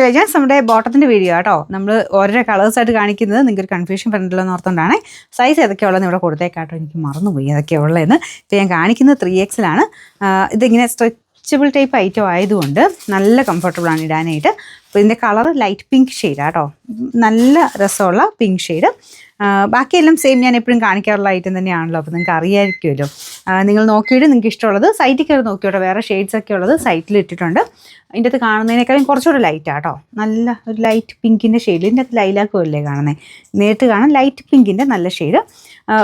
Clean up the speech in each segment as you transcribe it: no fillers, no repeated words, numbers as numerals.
ഞാൻ നമ്മുടെ ബോട്ടത്തിൻ്റെ വീഡിയോ കേട്ടോ നമ്മൾ ഓരോ കളേഴ്സായിട്ട് കാണിക്കുന്നത് നിങ്ങൾക്ക് കൺഫ്യൂഷൻ പറഞ്ഞിട്ടുള്ളൂ എന്ന് ഓർത്തുകൊണ്ടാണ്. സൈസ് ഏതൊക്കെയുള്ളതെന്ന് ഇവിടെ കൊടുത്തേക്കാട്ടോ, എനിക്ക് മറന്നുപോയി ഏതൊക്കെയുള്ളതെന്ന്. ഇപ്പോൾ ഞാൻ കാണിക്കുന്നത് 3XL. ഇതിങ്ങനെ സ്ട്രെച്ചബിൾ ടൈപ്പ് ഐറ്റം ആയതുകൊണ്ട് നല്ല കംഫർട്ടബിളാണ് ഇടാനായിട്ട്. അപ്പോൾ ഇതിൻ്റെ കളർ ലൈറ്റ് പിങ്ക് ഷെയ്ഡാണ് കേട്ടോ, നല്ല രസമുള്ള പിങ്ക് ഷെയ്ഡ്. ബാക്കിയെല്ലാം സെയിം, ഞാൻ എപ്പോഴും കാണിക്കാറുള്ള ഐറ്റം തന്നെയാണല്ലോ, അപ്പോൾ നിങ്ങൾക്ക് അറിയാമായിരിക്കുമല്ലോ. നിങ്ങൾ നോക്കിയിട്ട് നിങ്ങൾക്ക് ഇഷ്ടമുള്ളത് സൈറ്റിൽ കയറി നോക്കിയോട്ടോ. വേറെ ഷെയ്ഡ്സൊക്കെ ഉള്ളത് സൈറ്റിൽ ഇട്ടിട്ടുണ്ട്. അതിൻ്റെ അകത്ത് കാണുന്നതിനേക്കാളും കുറച്ചുകൂടെ ലൈറ്റാണ് കേട്ടോ, നല്ല ഒരു ലൈറ്റ് പിങ്കിൻ്റെ ഷെയ്ഡ്. ഇതിൻ്റെ അകത്ത് ലൈലാക്കും അല്ലേ കാണുന്നത്, നേരിട്ട് കാണാൻ ലൈറ്റ് പിങ്കിൻ്റെ നല്ല ഷെയ്ഡ്.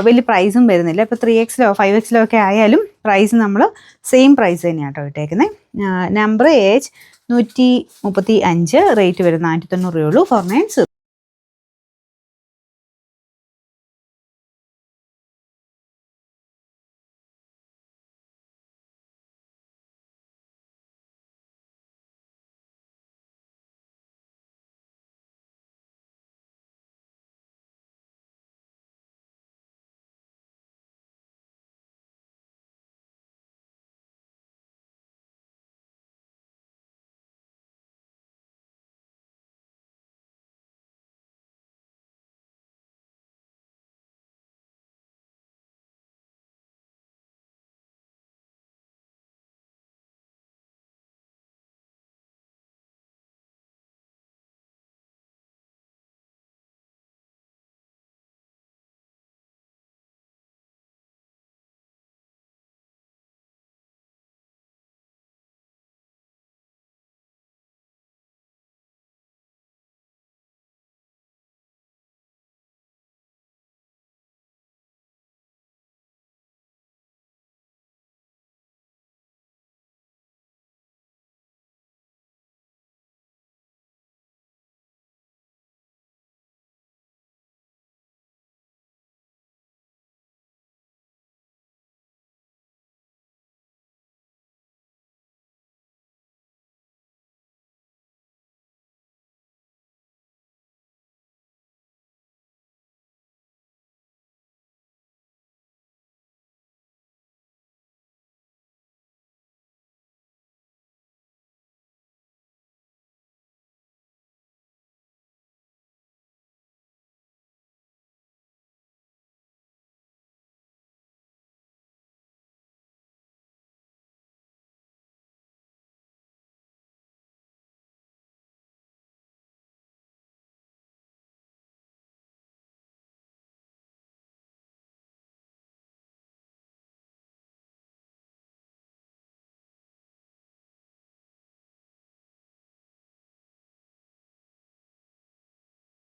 വലിയ പ്രൈസും വരുന്നില്ല. ഇപ്പോൾ 3XL 5XL ഒക്കെ ആയാലും പ്രൈസ് നമ്മൾ സെയിം പ്രൈസ് തന്നെയാണ് കേട്ടോ ഇട്ടേക്കുന്നത്. നമ്പർ AH 135, റേറ്റ് വരുന്നത് 490 രൂപയുള്ളൂ. 490.